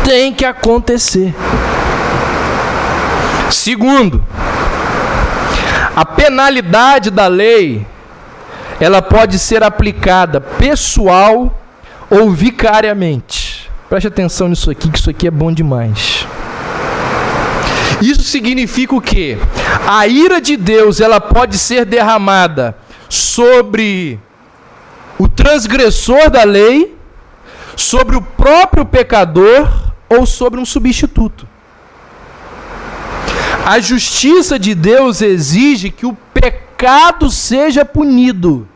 tem que acontecer. Segundo, a penalidade da lei, ela pode ser aplicada pessoal ou vicariamente. Preste atenção nisso aqui, que isso aqui é bom demais. Isso significa o quê? A ira de Deus, ela pode ser derramada sobre o transgressor da lei, sobre o próprio pecador ou sobre um substituto. A justiça de Deus exige que o pecado seja punido,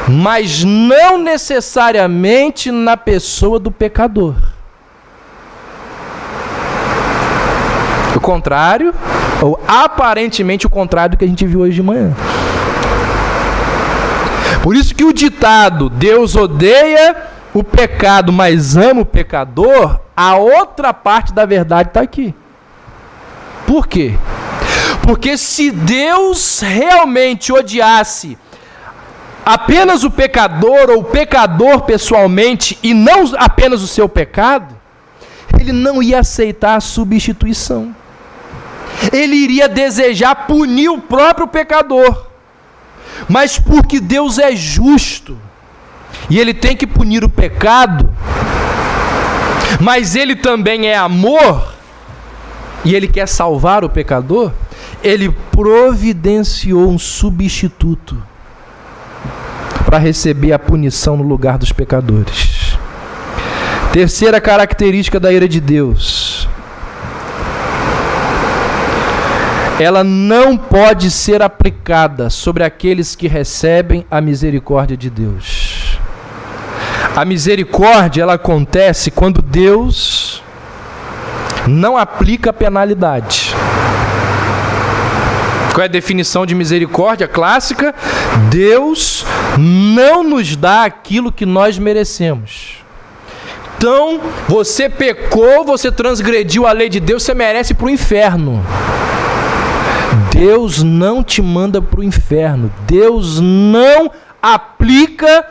mas não necessariamente na pessoa do pecador. O contrário, ou aparentemente o contrário do que a gente viu hoje de manhã. Por isso que o ditado, Deus odeia o pecado, mas ama o pecador, a outra parte da verdade está aqui. Por quê? Porque se Deus realmente odiasse apenas o pecador, ou o pecador pessoalmente, e não apenas o seu pecado, ele não ia aceitar a substituição. Ele iria desejar punir o próprio pecador. Mas porque Deus é justo, e ele tem que punir o pecado, mas ele também é amor, e ele quer salvar o pecador, ele providenciou um substituto para receber a punição no lugar dos pecadores. Terceira característica da ira de Deus: ela não pode ser aplicada sobre aqueles que recebem a misericórdia de Deus. A misericórdia, ela acontece quando Deus não aplica penalidade. Qual é a definição de misericórdia clássica? Deus não nos dá aquilo que nós merecemos. Então, você pecou, você transgrediu a lei de Deus, você merece ir para o inferno. Deus não te manda para o inferno. Deus não aplica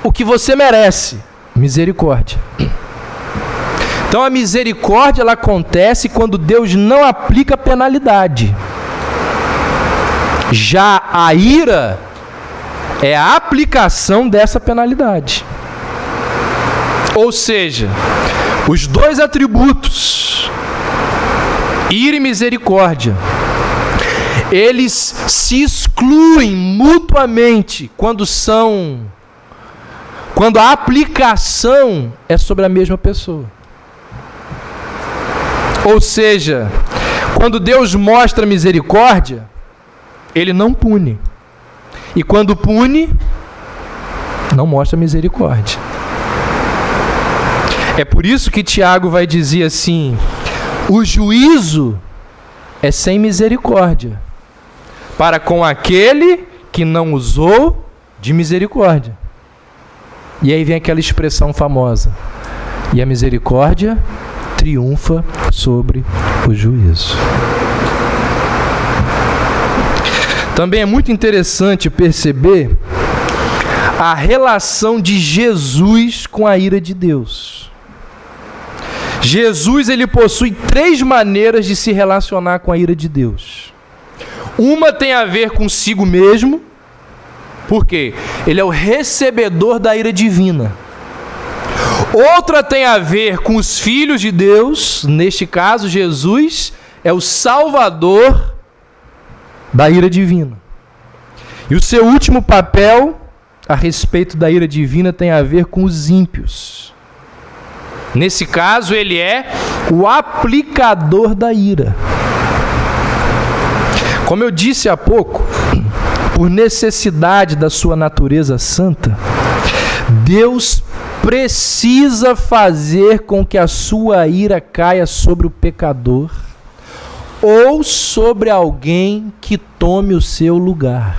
o que você merece. Misericórdia. Então a misericórdia, ela acontece quando Deus não aplica penalidade. Já a ira é a aplicação dessa penalidade. Ou seja, os dois atributos, ira e misericórdia, eles se excluem mutuamente quando a aplicação é sobre a mesma pessoa. Ou seja, quando Deus mostra misericórdia, ele não pune. E quando pune, não mostra misericórdia. É por isso que Tiago vai dizer assim: o juízo é sem misericórdia para com aquele que não usou de misericórdia. E aí vem aquela expressão famosa: e a misericórdia triunfa sobre o juízo. Também é muito interessante perceber a relação de Jesus com a ira de Deus. Jesus, ele possui 3 maneiras de se relacionar com a ira de Deus. Uma tem a ver consigo mesmo. Por quê? Ele é o recebedor da ira divina. Outra tem a ver com os filhos de Deus. Neste caso, Jesus é o salvador da ira divina. E o seu último papel a respeito da ira divina tem a ver com os ímpios. Nesse caso, ele é o aplicador da ira. Como eu disse há pouco, por necessidade da sua natureza santa, Deus precisa fazer com que a sua ira caia sobre o pecador ou sobre alguém que tome o seu lugar.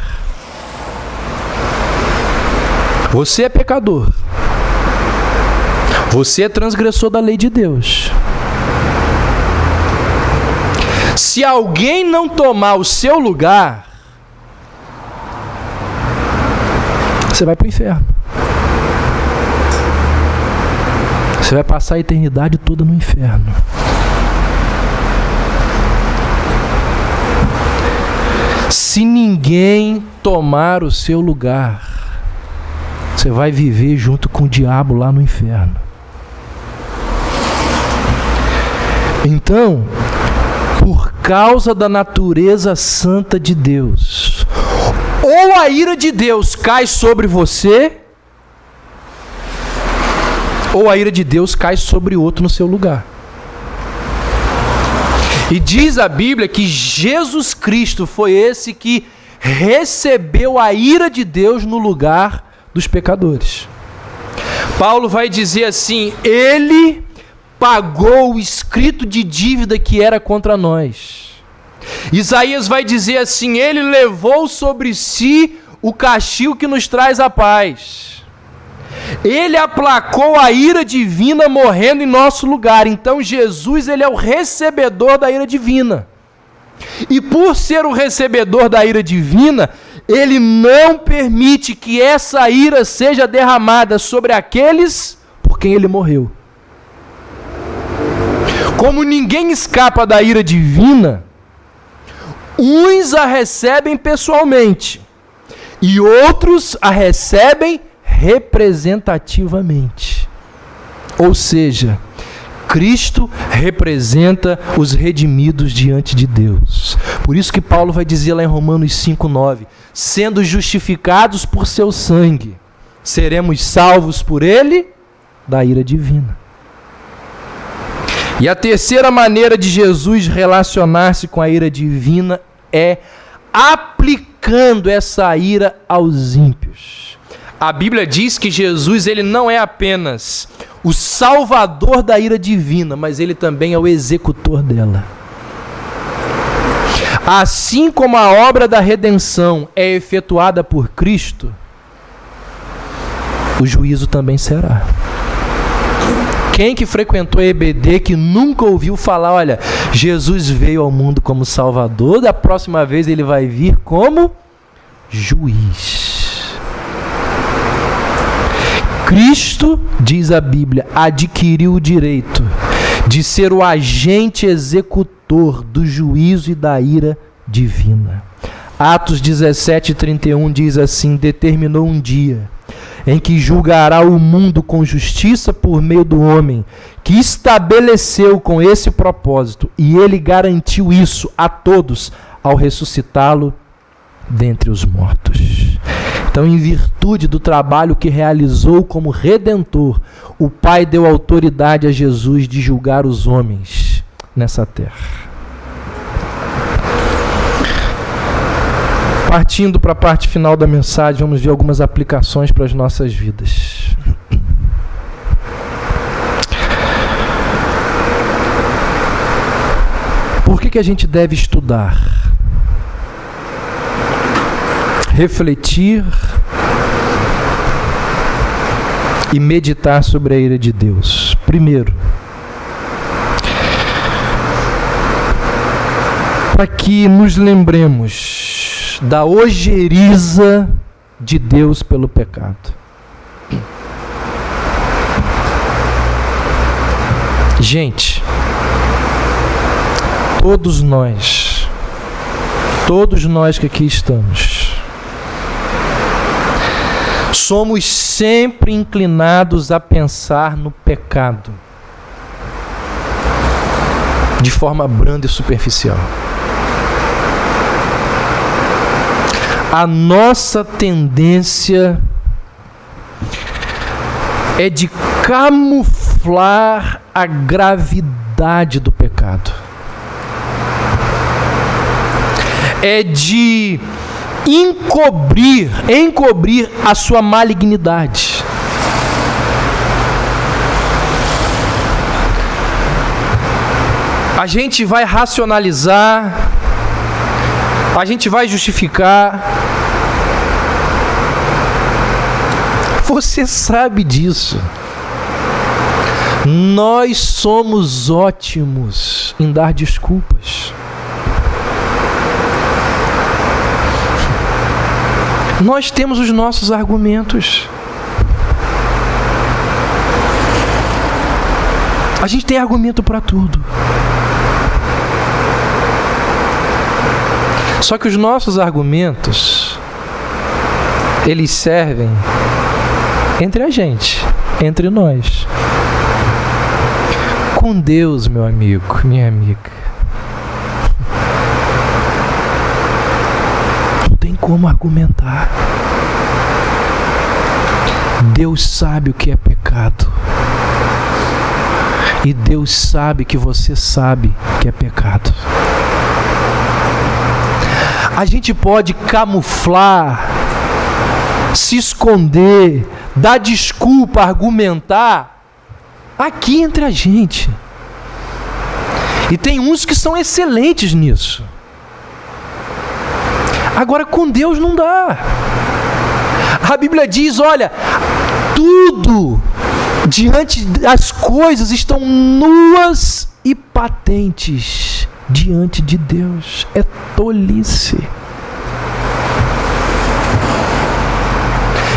Você é pecador. Você é transgressor da lei de Deus. Se alguém não tomar o seu lugar, você vai para o inferno. Você vai passar a eternidade toda no inferno. Se ninguém tomar o seu lugar, você vai viver junto com o diabo lá no inferno. Então, por causa da natureza santa de Deus, ou a ira de Deus cai sobre você, ou a ira de Deus cai sobre outro no seu lugar. E diz a Bíblia que Jesus Cristo foi esse que recebeu a ira de Deus no lugar dos pecadores. Paulo vai dizer assim: Ele pagou o escrito de dívida que era contra nós. Isaías vai dizer assim: Ele levou sobre si o castigo que nos traz a paz. Ele aplacou a ira divina morrendo em nosso lugar. Então Jesus, ele é o recebedor da ira divina. E por ser o recebedor da ira divina, ele não permite que essa ira seja derramada sobre aqueles por quem ele morreu. Como ninguém escapa da ira divina, uns a recebem pessoalmente e outros a recebem representativamente. Ou seja, Cristo representa os redimidos diante de Deus. Por isso que Paulo vai dizer lá em Romanos 5:9, sendo justificados por seu sangue, seremos salvos por ele da ira divina. E a terceira maneira de Jesus relacionar-se com a ira divina é aplicando essa ira aos ímpios. A Bíblia diz que Jesus, ele não é apenas o salvador da ira divina, mas ele também é o executor dela. Assim como a obra da redenção é efetuada por Cristo, o juízo também será. Quem que frequentou a EBD que nunca ouviu falar, olha, Jesus veio ao mundo como Salvador, da próxima vez ele vai vir como juiz. Cristo, diz a Bíblia, adquiriu o direito de ser o agente executor do juízo e da ira divina. Atos 17:31 diz assim: determinou um dia em que julgará o mundo com justiça por meio do homem, que estabeleceu com esse propósito, e ele garantiu isso a todos ao ressuscitá-lo dentre os mortos. Então, em virtude do trabalho que realizou como Redentor, o Pai deu autoridade a Jesus de julgar os homens nessa terra. Partindo para a parte final da mensagem, vamos ver algumas aplicações para as nossas vidas. Por que a gente deve estudar? Refletir e meditar sobre a ira de Deus. Primeiro, para que nos lembremos da ojeriza de Deus pelo pecado. Gente, todos nós que aqui estamos, somos sempre inclinados a pensar no pecado de forma branda e superficial. A nossa tendência é de camuflar a gravidade do pecado. É de encobrir a sua malignidade. A gente vai racionalizar, a gente vai justificar. Você sabe disso. Nós somos ótimos em dar desculpas. Nós temos os nossos argumentos. A gente tem argumento para tudo. Só que os nossos argumentos, eles servem entre a gente, entre nós. Com Deus, meu amigo, minha amiga, não tem como argumentar. Deus sabe o que é pecado. E Deus sabe que você sabe que é pecado. A gente pode camuflar, se esconder, dar desculpa, argumentar aqui entre a gente. E tem uns que são excelentes nisso. Agora com Deus não dá. A Bíblia diz, olha, tudo diante das coisas estão nuas e patentes diante de Deus. É tolice.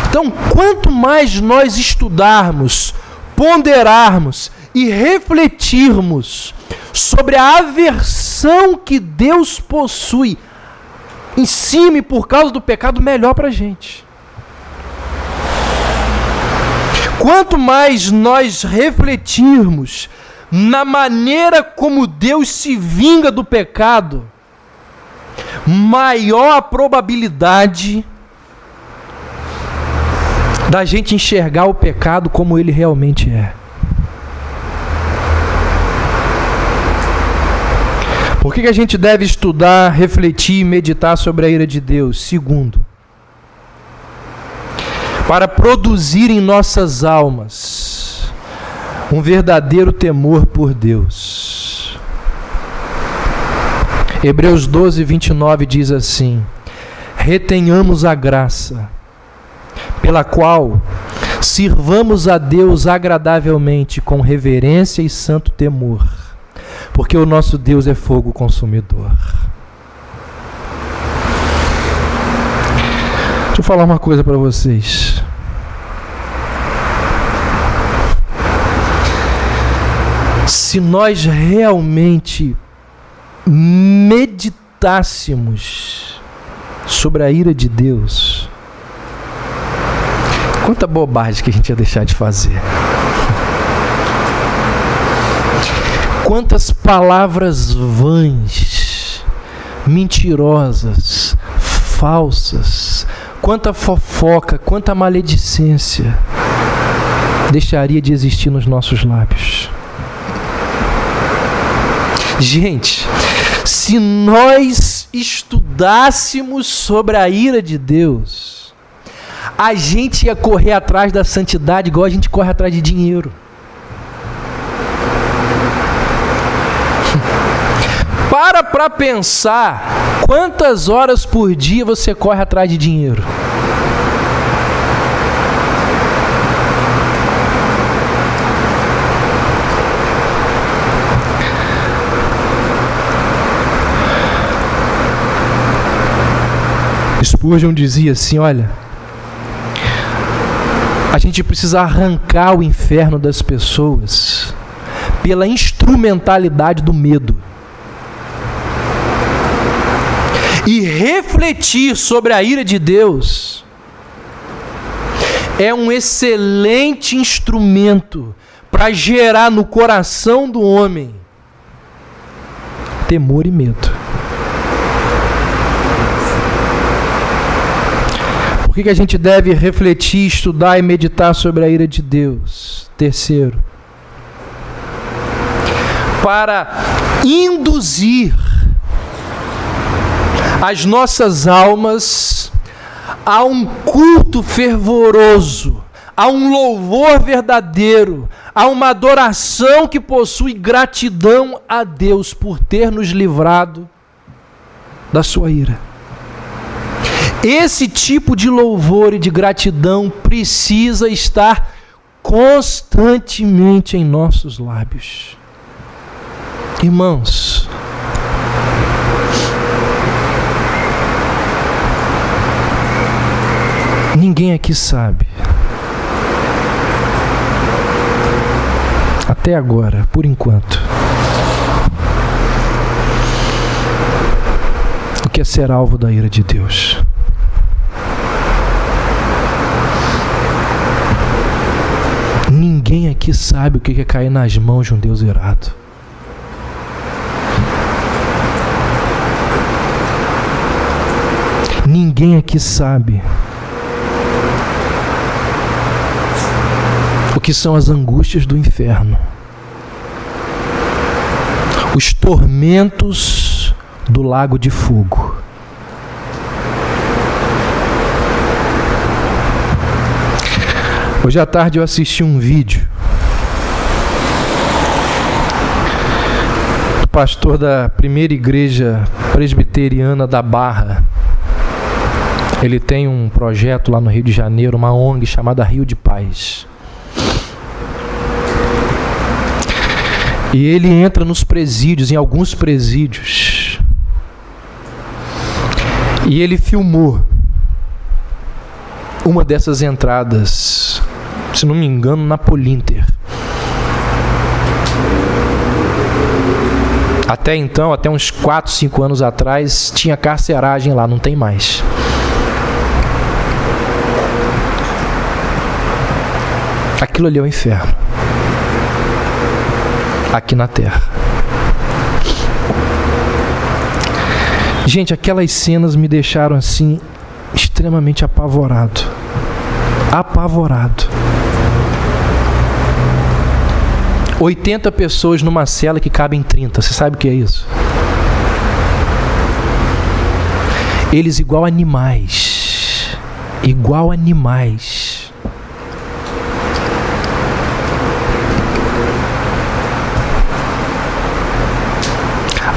Então, quanto mais nós estudarmos, ponderarmos e refletirmos sobre a aversão que Deus possui em cima e por causa do pecado, melhor para a gente. Quanto mais nós refletirmos na maneira como Deus se vinga do pecado, maior a probabilidade da gente enxergar o pecado como ele realmente é. Por que a gente deve estudar, refletir e meditar sobre a ira de Deus? Segundo, para produzir em nossas almas um verdadeiro temor por Deus. Hebreus 12, 29 diz assim: retenhamos a graça, pela qual sirvamos a Deus agradavelmente com reverência e santo temor, porque o nosso Deus é fogo consumidor. Deixa eu falar uma coisa para vocês. Se nós realmente meditássemos sobre a ira de Deus, quanta bobagem que a gente ia deixar de fazer. Quantas palavras vãs, mentirosas, falsas, quanta fofoca, quanta maledicência deixaria de existir nos nossos lábios. Gente, se nós estudássemos sobre a ira de Deus, a gente ia correr atrás da santidade igual a gente corre atrás de dinheiro. Para pensar quantas horas por dia você corre atrás de dinheiro. Spurgeon dizia assim, olha, a gente precisa arrancar o inferno das pessoas pela instrumentalidade do medo. E refletir sobre a ira de Deus é um excelente instrumento para gerar no coração do homem temor e medo. Por que a gente deve refletir, estudar e meditar sobre a ira de Deus? Terceiro, para induzir as nossas almas a um culto fervoroso, a um louvor verdadeiro, a uma adoração que possui gratidão a Deus por ter nos livrado da sua ira. Esse tipo de louvor e de gratidão precisa estar constantemente em nossos lábios. Irmãos, ninguém aqui sabe até agora, por enquanto. O que é ser alvo da ira de Deus? Ninguém aqui sabe o que é cair nas mãos de um Deus irado. Ninguém aqui sabe o que são as angústias do inferno, os tormentos do lago de fogo. Hoje à tarde eu assisti um vídeo do pastor da primeira igreja presbiteriana da Barra. Ele tem um projeto lá no Rio de Janeiro, uma ONG chamada Rio de Paz. E ele entra nos presídios, em alguns presídios. E ele filmou uma dessas entradas, se não me engano, na Polinter. Até então, até uns 4, 5 anos atrás, tinha carceragem lá, não tem mais. Aquilo ali é o inferno. Aqui na terra. Gente, aquelas cenas me deixaram assim extremamente apavorado. Apavorado. 80 pessoas numa cela que cabem 30. Você sabe o que é isso? Eles igual animais. Igual animais.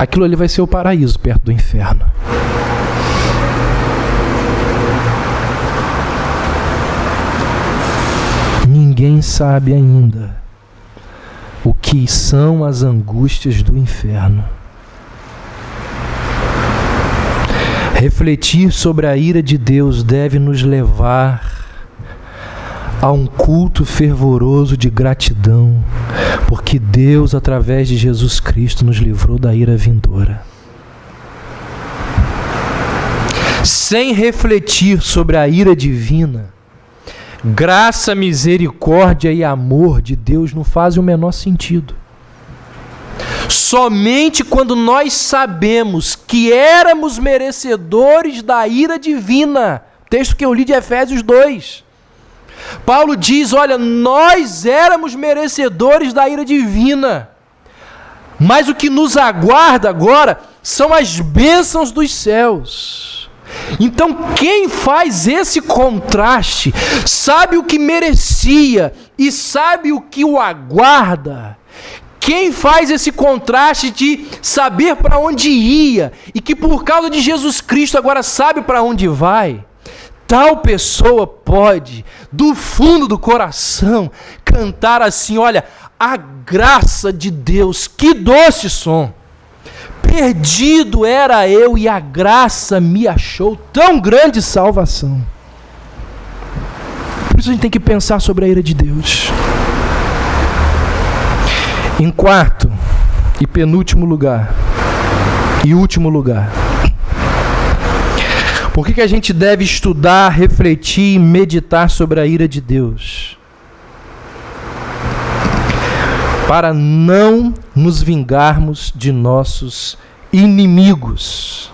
Aquilo ali vai ser o paraíso perto do inferno. Ninguém sabe ainda o que são as angústias do inferno. Refletir sobre a ira de Deus deve nos levar a um culto fervoroso de gratidão, porque Deus, através de Jesus Cristo, nos livrou da ira vindoura. Sem refletir sobre a ira divina, graça, misericórdia e amor de Deus não fazem o menor sentido. Somente quando nós sabemos que éramos merecedores da ira divina, texto que eu li de Efésios 2, Paulo diz, olha, nós éramos merecedores da ira divina, mas o que nos aguarda agora são as bênçãos dos céus. Então quem faz esse contraste, sabe o que merecia e sabe o que o aguarda. Quem faz esse contraste de saber para onde ia e que por causa de Jesus Cristo agora sabe para onde vai, tal pessoa pode, do fundo do coração, cantar assim, olha, a graça de Deus, que doce som. Perdido era eu e a graça me achou, tão grande salvação. Por isso a gente tem que pensar sobre a ira de Deus. Em quarto e penúltimo lugar, e último lugar, por que a gente deve estudar, refletir e meditar sobre a ira de Deus? Para não nos vingarmos de nossos inimigos.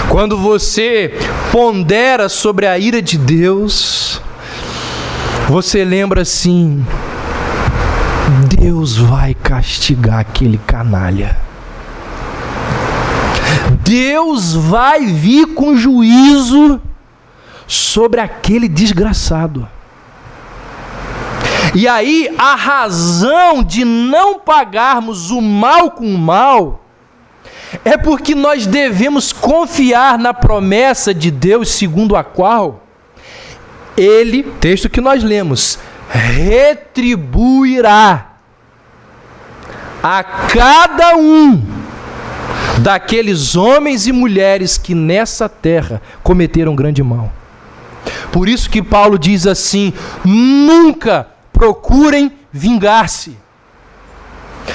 Quando você pondera sobre a ira de Deus, você lembra assim, Deus vai castigar aquele canalha. Deus vai vir com juízo sobre aquele desgraçado. E aí, a razão de não pagarmos o mal com o mal é porque nós devemos confiar na promessa de Deus, segundo a qual Ele, texto que nós lemos, retribuirá a cada um daqueles homens e mulheres que nessa terra cometeram grande mal. Por isso que Paulo diz assim, nunca procurem vingar-se.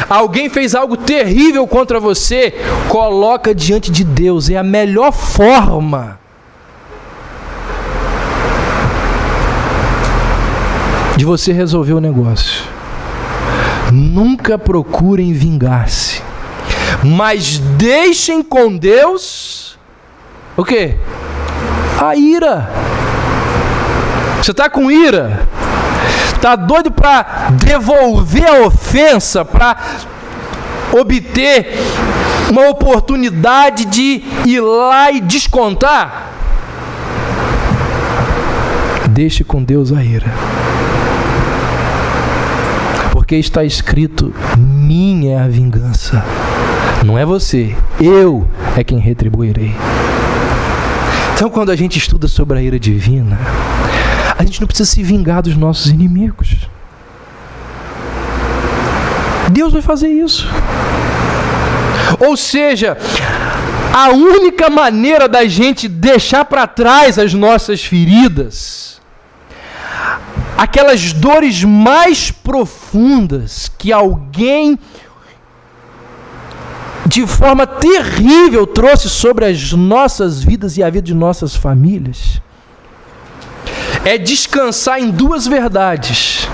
Alguém fez algo terrível contra você, coloca diante de Deus. É a melhor forma de você resolver o negócio. Nunca procurem vingar-se, mas deixem com Deus o quê? A ira. Você está com ira? Está doido para devolver a ofensa, para obter uma oportunidade de ir lá e descontar? Deixe com Deus a ira. Porque está escrito: minha é a vingança. Não é você, eu é quem retribuirei. Então, quando a gente estuda sobre a ira divina, a gente não precisa se vingar dos nossos inimigos. Deus vai fazer isso. Ou seja, a única maneira da gente deixar para trás as nossas feridas, aquelas dores mais profundas que alguém de forma terrível trouxe sobre as nossas vidas e a vida de nossas famílias, é descansar em duas verdades.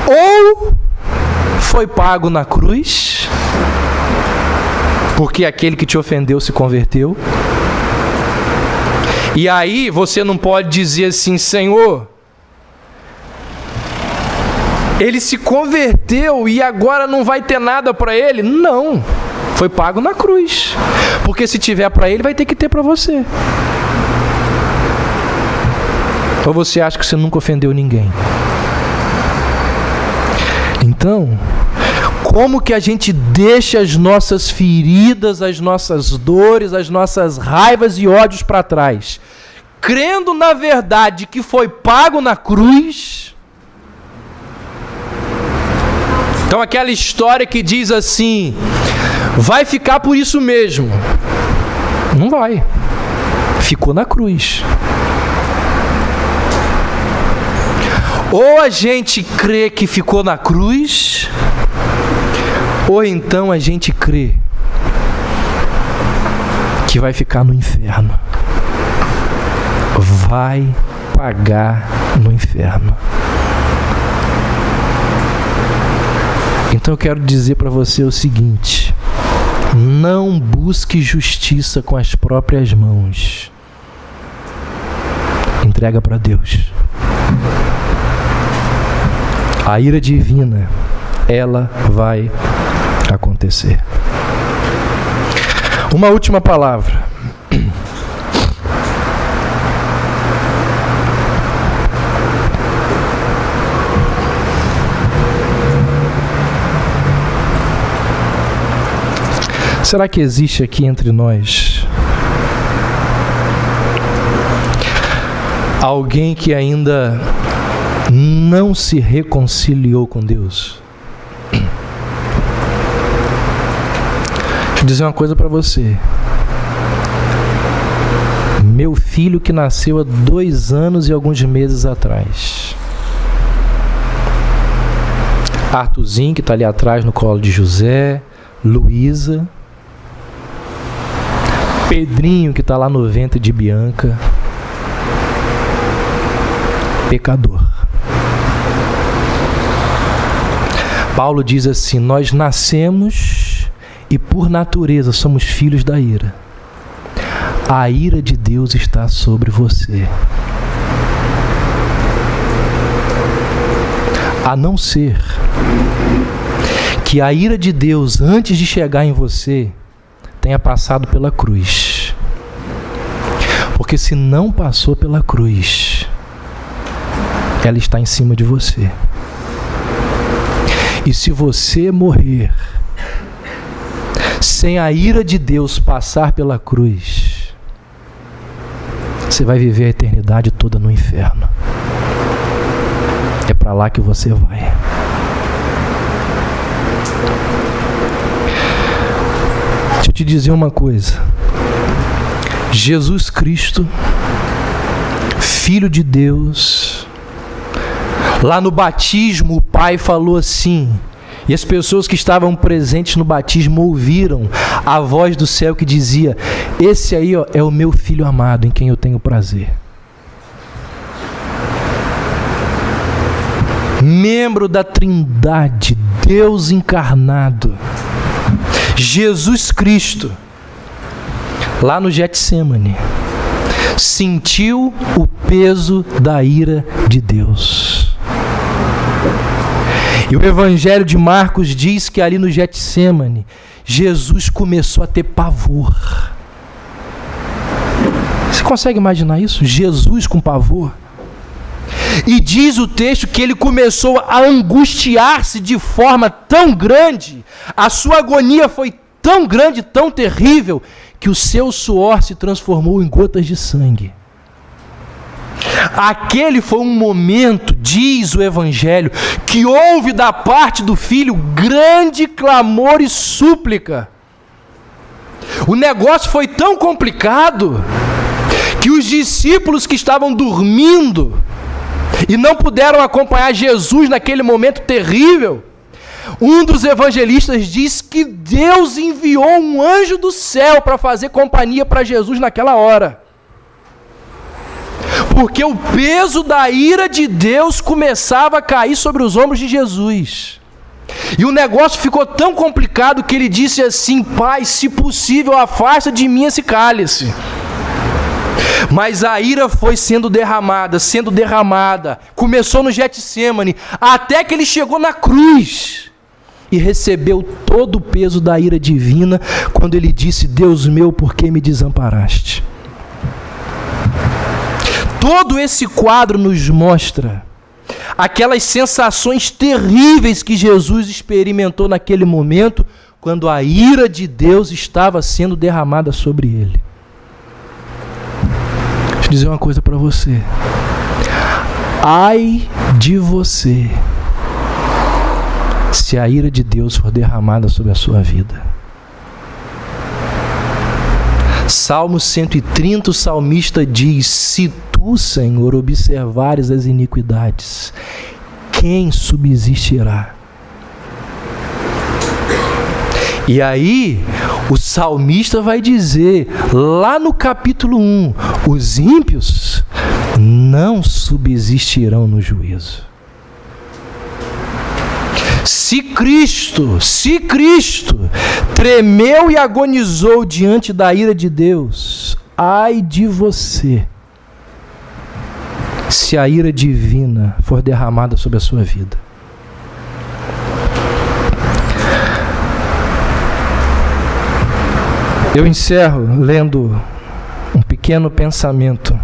Ou foi pago na cruz, porque aquele que te ofendeu se converteu. E aí você não pode dizer assim: Senhor, ele se converteu e agora não vai ter nada para ele. Não, foi pago na cruz. Porque se tiver para ele, vai ter que ter para você. Ou você acha que você nunca ofendeu ninguém? Então, como que a gente deixa as nossas feridas, as nossas dores, as nossas raivas e ódios para trás? Crendo na verdade que foi pago na cruz. Então aquela história que diz assim: vai ficar por isso mesmo. Não vai. Ficou na cruz. Ou a gente crê que ficou na cruz, ou então a gente crê que vai ficar no inferno. Vai pagar no inferno. Então eu quero dizer para você o seguinte: não busque justiça com as próprias mãos. Entrega para Deus. A ira divina, ela vai acontecer. Uma última palavra. Será que existe aqui entre nós alguém que ainda não se reconciliou com Deus? Deixa eu dizer uma coisa para você. Meu filho que nasceu há 2 anos e alguns meses atrás, Arthurzinho, que está ali atrás no colo de José, Luísa, Pedrinho, que está lá no ventre de Bianca, pecador. Paulo diz assim: nós nascemos e por natureza somos filhos da ira. A ira de Deus está sobre você. A não ser que a ira de Deus, antes de chegar em você, tenha passado pela cruz. Porque se não passou pela cruz, ela está em cima de você. E se você morrer sem a ira de Deus passar pela cruz, você vai viver a eternidade toda no inferno. É para lá que você vai. Deixa eu te dizer uma coisa. Jesus Cristo, Filho de Deus. Lá no batismo, o Pai falou assim, e as pessoas que estavam presentes no batismo ouviram a voz do céu que dizia: esse aí, ó, é o meu Filho amado, em quem eu tenho prazer. Membro da Trindade, Deus encarnado, Jesus Cristo, lá no Getsêmani, sentiu o peso da ira de Deus. E o Evangelho de Marcos diz que ali no Getsêmani, Jesus começou a ter pavor. Você consegue imaginar isso? Jesus com pavor. E diz o texto que ele começou a angustiar-se de forma tão grande, a sua agonia foi tão grande, tão terrível, que o seu suor se transformou em gotas de sangue. Aquele foi um momento, diz o Evangelho, que houve da parte do Filho grande clamor e súplica. O negócio foi tão complicado que os discípulos que estavam dormindo e não puderam acompanhar Jesus naquele momento terrível, um dos evangelistas diz que Deus enviou um anjo do céu para fazer companhia para Jesus naquela hora. Porque o peso da ira de Deus começava a cair sobre os ombros de Jesus. E o negócio ficou tão complicado que ele disse assim: Pai, se possível, afasta de mim esse cálice. Mas a ira foi sendo derramada, começou no Getsêmani, até que ele chegou na cruz e recebeu todo o peso da ira divina, quando ele disse: Deus meu, por que me desamparaste? Todo esse quadro nos mostra aquelas sensações terríveis que Jesus experimentou naquele momento, quando a ira de Deus estava sendo derramada sobre ele. Deixa eu dizer uma coisa para você. Ai de você, se a ira de Deus for derramada sobre a sua vida. Salmo 130, o salmista diz: se tu, Senhor, observares as iniquidades, quem subsistirá? E aí, o salmista vai dizer, lá no capítulo 1, os ímpios não subsistirão no juízo. Se Cristo tremeu e agonizou diante da ira de Deus, ai de você, se a ira divina for derramada sobre a sua vida. Eu encerro lendo um pequeno pensamento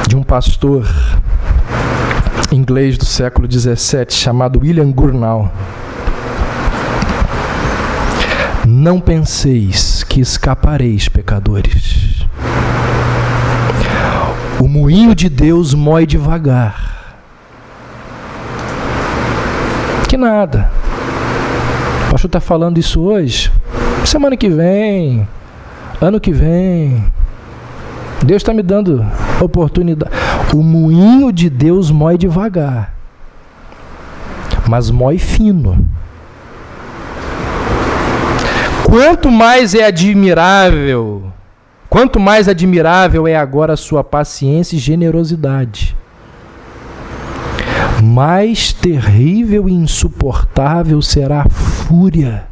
de um pastor inglês do século XVII chamado William Gurnall. Não penseis que escapareis, pecadores. O moinho de Deus mói devagar. Que nada. O pastor está falando isso hoje. Semana que vem, ano que vem, Deus está me dando oportunidade. O moinho de Deus mói devagar, mas mói fino. Quanto mais admirável é agora a sua paciência e generosidade, mais terrível e insuportável será a fúria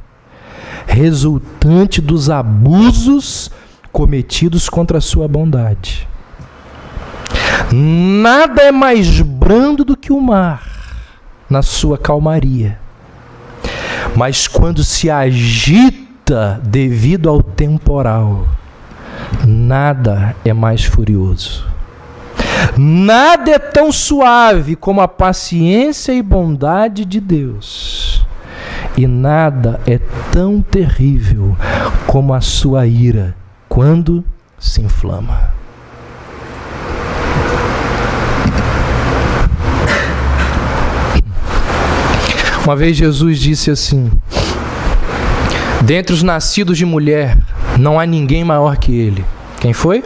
resultante dos abusos cometidos contra a sua bondade. Nada é mais brando do que o mar na sua calmaria, mas quando se agita devido ao temporal, nada é mais furioso. Nada é tão suave como a paciência e bondade de Deus, e nada é tão terrível como a sua ira quando se inflama. Uma vez Jesus disse assim: dentre os nascidos de mulher não há ninguém maior que ele. Quem foi?